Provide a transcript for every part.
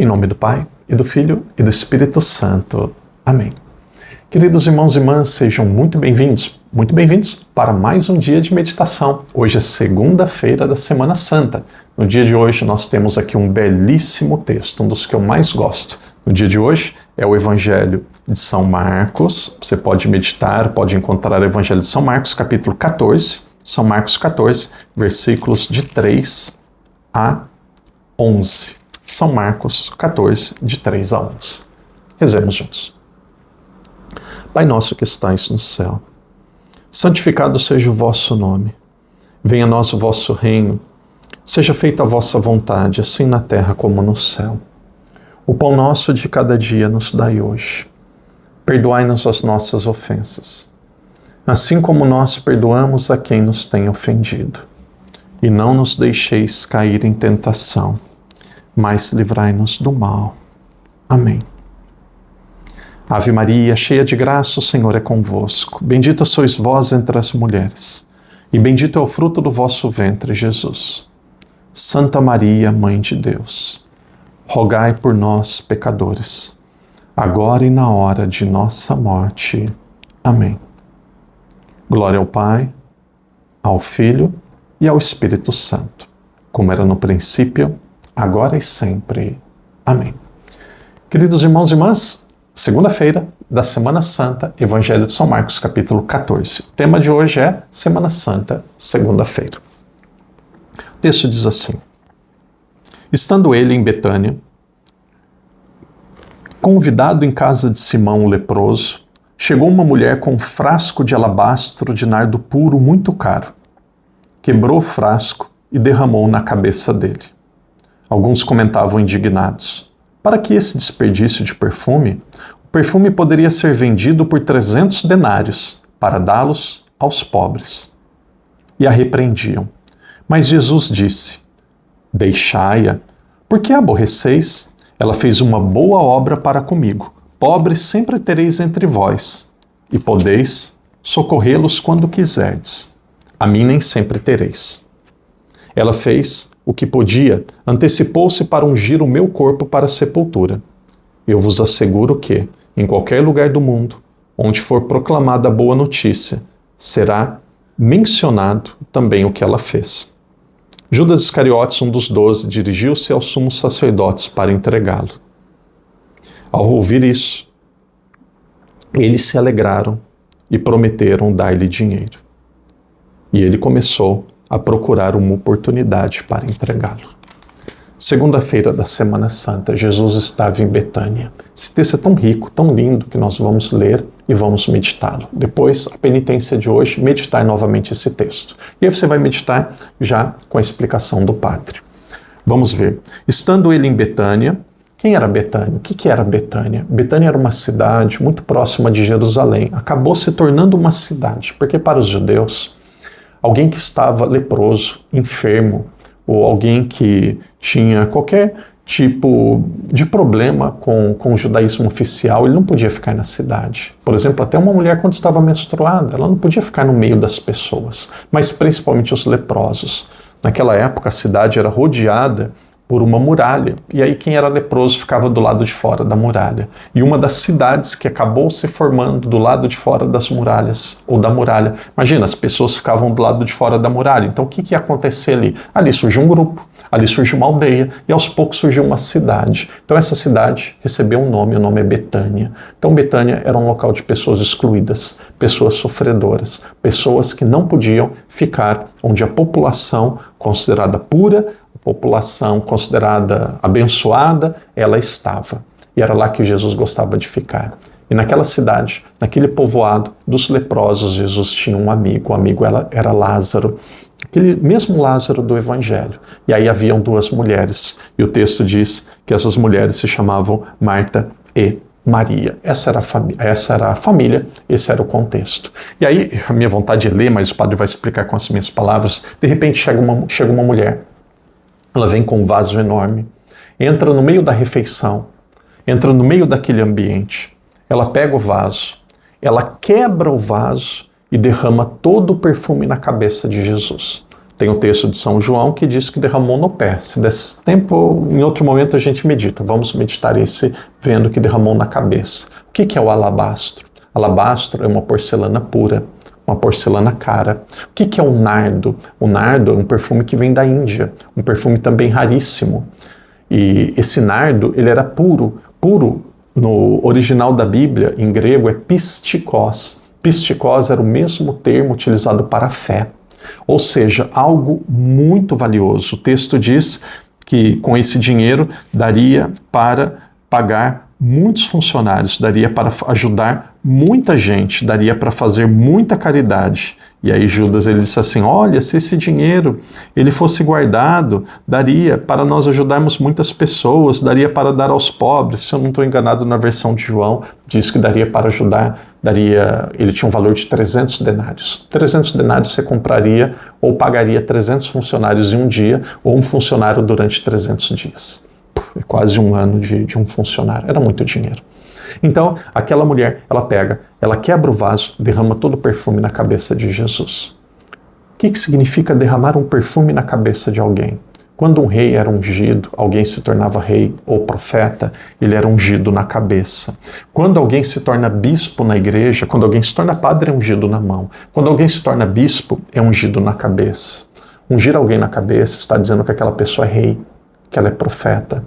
Em nome do Pai, e do Filho, e do Espírito Santo. Amém. Queridos irmãos e irmãs, sejam muito bem-vindos para mais um dia de meditação. Hoje é segunda-feira da Semana Santa. No dia de hoje nós temos aqui um belíssimo texto, um dos que eu mais gosto. No dia de hoje é o Evangelho de São Marcos. Você pode meditar, pode encontrar o Evangelho de São Marcos, capítulo 14, São Marcos 14, versículos de 3 a 11. São Marcos 14, de 3 a 11. Rezemos juntos. Pai nosso que estais no céu, santificado seja o vosso nome. Venha a nós o vosso reino. Seja feita a vossa vontade, assim na terra como no céu. O pão nosso de cada dia nos dai hoje. Perdoai-nos as nossas ofensas, assim como nós perdoamos a quem nos tem ofendido. E não nos deixeis cair em tentação, mas livrai-nos do mal. Amém. Ave Maria, cheia de graça, o Senhor é convosco. Bendita sois vós entre as mulheres, e bendito é o fruto do vosso ventre, Jesus. Santa Maria, Mãe de Deus, rogai por nós, pecadores, agora e na hora de nossa morte. Amém. Glória ao Pai, ao Filho e ao Espírito Santo, como era no princípio, agora e sempre. Amém. Queridos irmãos e irmãs, segunda-feira da Semana Santa, Evangelho de São Marcos, capítulo 14. O tema de hoje é Semana Santa, segunda-feira. O texto diz assim: estando ele em Betânia, convidado em casa de Simão o leproso, chegou uma mulher com um frasco de alabastro de nardo puro muito caro. Quebrou o frasco e derramou na cabeça dele. Alguns comentavam indignados: para que esse desperdício de perfume? O perfume poderia ser vendido por 300 denários para dá-los aos pobres. E a repreendiam. Mas Jesus disse: deixai-a, porque a aborreceis? Ela fez uma boa obra para comigo. Pobres sempre tereis entre vós, e podeis socorrê-los quando quiserdes. A mim nem sempre tereis. Ela fez o que podia, antecipou-se para ungir o meu corpo para a sepultura. Eu vos asseguro que, em qualquer lugar do mundo, onde for proclamada a boa notícia, será mencionado também o que ela fez. Judas Iscariotes, um dos 12, dirigiu-se aos sumos sacerdotes para entregá-lo. Ao ouvir isso, eles se alegraram e prometeram dar-lhe dinheiro. E ele começou a procurar uma oportunidade para entregá-lo. Segunda-feira da Semana Santa, Jesus estava em Betânia. Esse texto é tão rico, tão lindo, que nós vamos ler e vamos meditá-lo. Depois, a penitência de hoje, meditar novamente esse texto. E aí você vai meditar já com a explicação do padre. Vamos ver. Estando ele em Betânia, quem era Betânia? O que era Betânia? Betânia era uma cidade muito próxima de Jerusalém. Acabou se tornando uma cidade, porque para os judeus, alguém que estava leproso, enfermo, ou alguém que tinha qualquer tipo de problema com o judaísmo oficial, ele não podia ficar na cidade. Por exemplo, até uma mulher quando estava menstruada, ela não podia ficar no meio das pessoas, mas principalmente os leprosos. Naquela época a cidade era rodeada por uma muralha, e aí quem era leproso ficava do lado de fora da muralha. E uma das cidades que acabou se formando do lado de fora das muralhas, ou da muralha, imagina, as pessoas ficavam do lado de fora da muralha, então o que ia acontecer ali? Ali surgiu um grupo, ali surgiu uma aldeia, e aos poucos surgiu uma cidade. Então essa cidade recebeu um nome, o nome é Betânia. Então Betânia era um local de pessoas excluídas, pessoas sofredoras, pessoas que não podiam ficar onde a população considerada pura, população considerada abençoada, ela estava. E era lá que Jesus gostava de ficar. E naquela cidade, naquele povoado dos leprosos, Jesus tinha um amigo. O amigo era Lázaro, aquele mesmo Lázaro do Evangelho. E aí haviam duas mulheres. E o texto diz que essas mulheres se chamavam Marta e Maria. Essa era a família, esse era o contexto. E aí, a minha vontade é ler, mas o padre vai explicar com as minhas palavras. De repente chega uma mulher. Ela vem com um vaso enorme, entra no meio da refeição, entra no meio daquele ambiente. Ela pega o vaso, ela quebra o vaso e derrama todo o perfume na cabeça de Jesus. Tem o texto de São João que diz que derramou no pé. Se desse tempo, em outro momento a gente medita. Vamos meditar esse vendo que derramou na cabeça. O que é o alabastro? Alabastro é uma porcelana pura, uma porcelana cara. O que é o nardo? O nardo é um perfume que vem da Índia, um perfume também raríssimo. E esse nardo, ele era puro. Puro, no original da Bíblia, em grego, é pistikos. Pistikos era o mesmo termo utilizado para a fé. Ou seja, algo muito valioso. O texto diz que com esse dinheiro daria para pagar muitos funcionários, daria para ajudar muita gente, daria para fazer muita caridade. E aí Judas ele disse assim, olha, se esse dinheiro ele fosse guardado, daria para nós ajudarmos muitas pessoas, daria para dar aos pobres. Se eu não estou enganado, na versão de João, diz que daria para ajudar, ele tinha um valor de 300 denários. 300 denários você compraria ou pagaria 300 funcionários em um dia, ou um funcionário durante 300 dias. É quase um ano de um funcionário, era muito dinheiro. Então, aquela mulher, ela quebra o vaso, derrama todo o perfume na cabeça de Jesus. O que significa derramar um perfume na cabeça de alguém? Quando um rei era ungido, alguém se tornava rei ou profeta, ele era ungido na cabeça. Quando alguém se torna bispo na igreja, quando alguém se torna padre, é ungido na mão. Quando alguém se torna bispo, é ungido na cabeça. Ungir alguém na cabeça está dizendo que aquela pessoa é rei, que ela é profeta.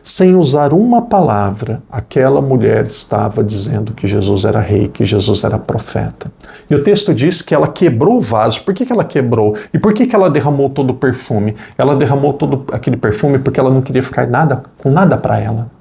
Sem usar uma palavra, aquela mulher estava dizendo que Jesus era rei, que Jesus era profeta. E o texto diz que ela quebrou o vaso. Por que ela quebrou? E por que ela derramou todo o perfume? Ela derramou todo aquele perfume porque ela não queria ficar com nada para ela.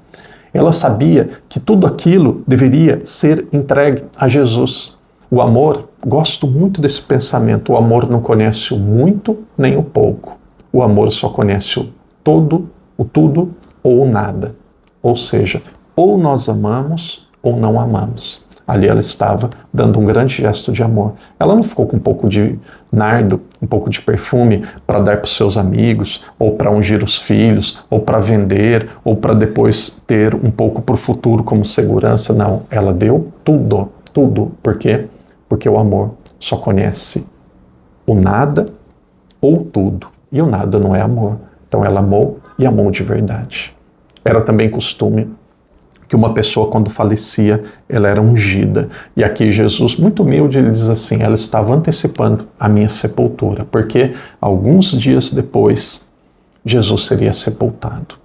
Ela sabia que tudo aquilo deveria ser entregue a Jesus. O amor, gosto muito desse pensamento, o amor não conhece o muito nem o pouco. O amor só conhece o todo, o tudo ou nada. Ou seja, ou nós amamos ou não amamos. Ali ela estava dando um grande gesto de amor. Ela não ficou com um pouco de nardo, um pouco de perfume para dar para os seus amigos, ou para ungir os filhos, ou para vender, ou para depois ter um pouco para o futuro como segurança. Não, ela deu tudo, tudo. Por quê? Porque o amor só conhece o nada ou tudo. E o nada não é amor. Então ela amou e amou de verdade. Era também costume que uma pessoa, quando falecia, ela era ungida. E aqui Jesus, muito humilde, ele diz assim, ela estava antecipando a minha sepultura, porque alguns dias depois, Jesus seria sepultado.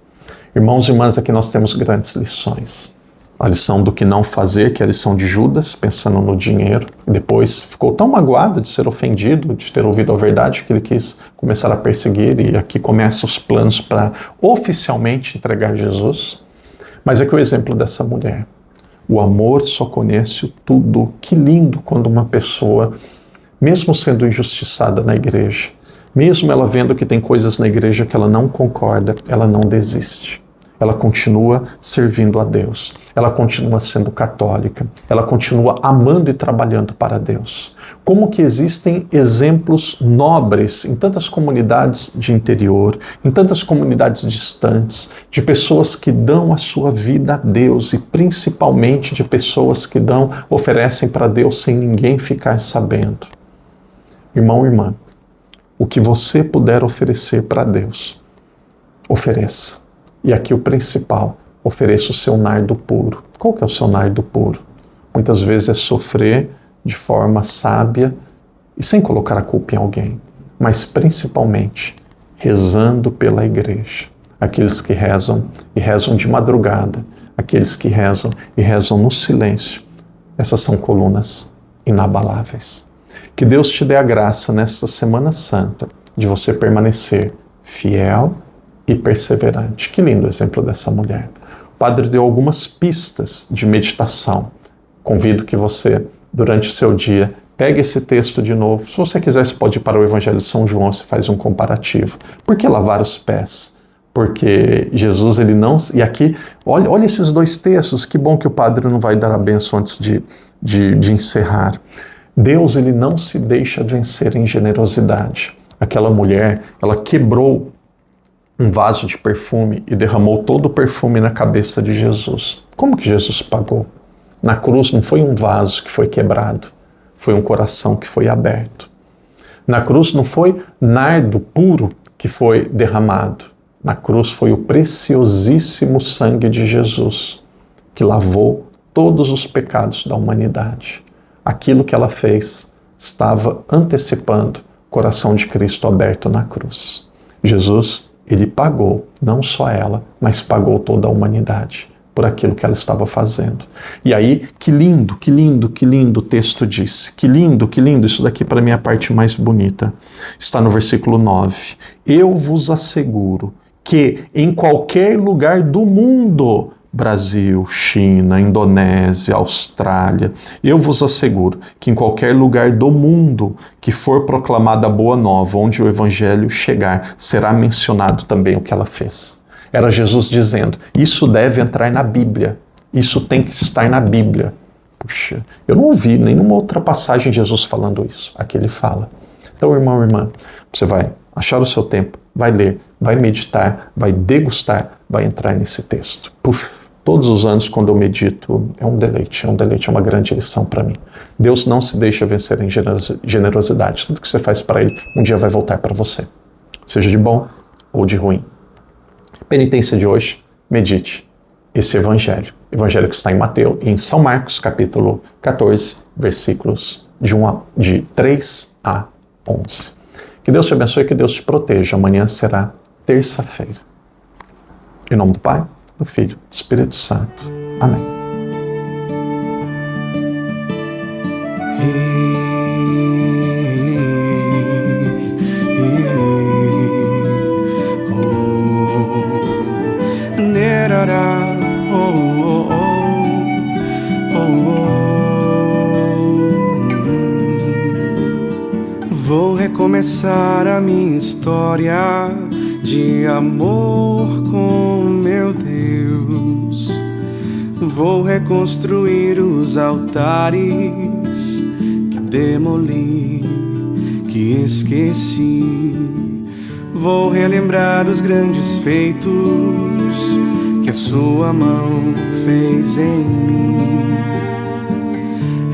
Irmãos e irmãs, aqui nós temos grandes lições. A lição do que não fazer, que é a lição de Judas, pensando no dinheiro. Depois ficou tão magoado de ser ofendido, de ter ouvido a verdade, que ele quis começar a perseguir. E aqui começam os planos para oficialmente entregar Jesus. Mas aqui o exemplo dessa mulher. O amor só conhece o tudo. Que lindo quando uma pessoa, mesmo sendo injustiçada na igreja, mesmo ela vendo que tem coisas na igreja que ela não concorda, ela não desiste. Ela continua servindo a Deus, ela continua sendo católica, ela continua amando e trabalhando para Deus. Como que existem exemplos nobres em tantas comunidades de interior, em tantas comunidades distantes, de pessoas que dão a sua vida a Deus e principalmente de pessoas que oferecem para Deus sem ninguém ficar sabendo. Irmão e irmã, o que você puder oferecer para Deus, ofereça. E aqui o principal, ofereça o seu nardo puro. Qual que é o seu nardo puro? Muitas vezes é sofrer de forma sábia e sem colocar a culpa em alguém, mas principalmente rezando pela igreja. Aqueles que rezam e rezam de madrugada, aqueles que rezam e rezam no silêncio, essas são colunas inabaláveis. Que Deus te dê a graça nesta Semana Santa de você permanecer fiel e perseverante. Que lindo exemplo dessa mulher. O padre deu algumas pistas de meditação. Convido que você, durante o seu dia, pegue esse texto de novo. Se você quiser, você pode ir para o Evangelho de São João, você faz um comparativo. Por que lavar os pés? Porque Jesus, ele não... E aqui, olha esses dois textos, que bom que o padre não vai dar a bênção antes de encerrar. Deus, ele não se deixa vencer em generosidade. Aquela mulher, ela quebrou um vaso de perfume e derramou todo o perfume na cabeça de Jesus. Como que Jesus pagou? Na cruz não foi um vaso que foi quebrado, foi um coração que foi aberto. Na cruz não foi nardo puro que foi derramado. Na cruz foi o preciosíssimo sangue de Jesus, que lavou todos os pecados da humanidade. Aquilo que ela fez estava antecipando o coração de Cristo aberto na cruz. Jesus, ele pagou, não só ela, mas pagou toda a humanidade por aquilo que ela estava fazendo. E aí, que lindo, que lindo, que lindo o texto disse. Que lindo, isso daqui para mim é a parte mais bonita. Está no versículo 9. Eu vos asseguro que em qualquer lugar do mundo, Brasil, China, Indonésia, Austrália, eu vos asseguro que em qualquer lugar do mundo que for proclamada a boa nova, onde o evangelho chegar, será mencionado também o que ela fez. Era Jesus dizendo, isso deve entrar na Bíblia, isso tem que estar na Bíblia. Puxa, eu não ouvi nenhuma outra passagem de Jesus falando isso. Aqui ele fala. Então, irmão, irmã, você vai achar o seu tempo, vai ler, vai meditar, vai degustar, vai entrar nesse texto. Puf, todos os anos quando eu medito, é um deleite, é uma grande lição para mim. Deus não se deixa vencer em generosidade. Tudo que você faz para Ele, um dia vai voltar para você. Seja de bom ou de ruim. Penitência de hoje, medite esse evangelho. Evangelho que está em São Marcos, capítulo 14, versículos de 3 a 11. Que Deus te abençoe e que Deus te proteja. Amanhã será terça-feira. Em nome do Pai, do Filho, do Espírito Santo. Amém. Vou recomeçar a minha história de amor com meu Deus. Vou reconstruir os altares que demoli, que esqueci. Vou relembrar os grandes feitos que a sua mão fez em mim.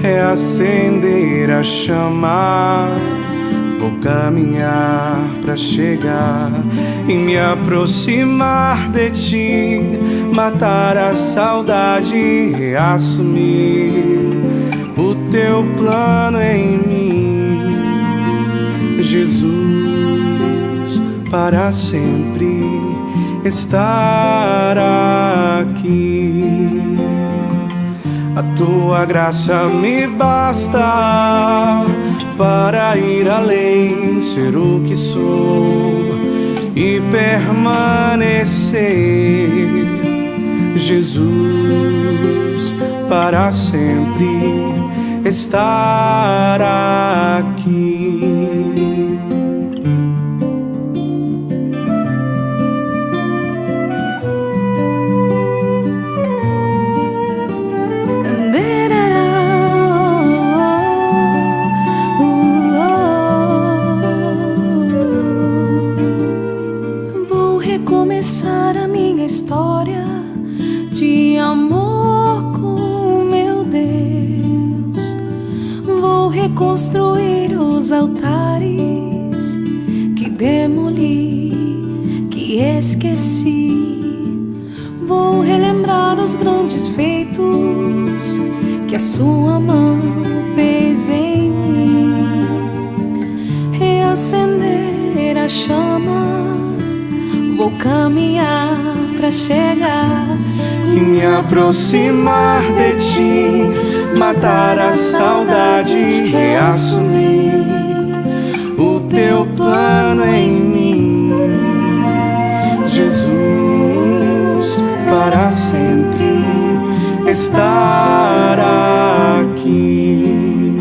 Reacender a chama, vou caminhar pra chegar e me aproximar de ti, matar a saudade e reassumir o teu plano em mim. Jesus, para sempre estar aqui. A tua graça me basta para ir além, ser o que sou e permanecer. Jesus, para sempre estar aqui. Começar a minha história de amor com meu Deus. Vou reconstruir os altares que demoli, que esqueci. Vou relembrar os grandes feitos que a sua mão fez em mim. Reacender a chama, vou caminhar pra chegar e me aproximar de ti, matar a saudade e reassumir o teu plano em mim. Jesus, para sempre estar aqui.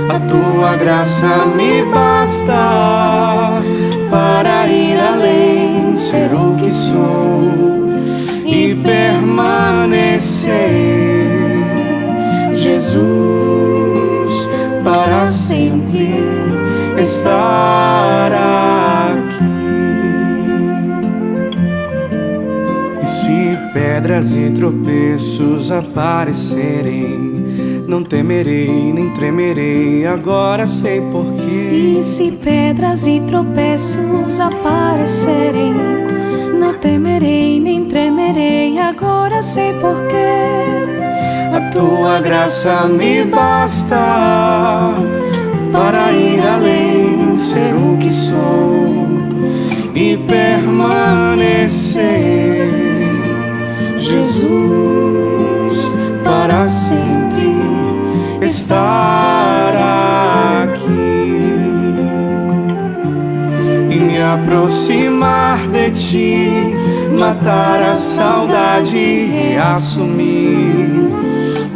A tua graça me basta para ir além, ser o que sou e permanecer. Jesus, para sempre estar aqui. E se pedras e tropeços aparecerem Não temerei, nem tremerei, agora sei porquê. E se pedras e tropeços aparecerem, não temerei, nem tremerei, agora sei porquê. A tua graça me basta para ir além, ser o que sou e permanecer. Jesus, para sempre estar aqui e me aproximar de ti, matar a saudade e reassumir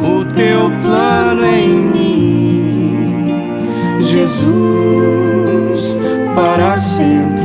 o teu plano em mim. Jesus, para sempre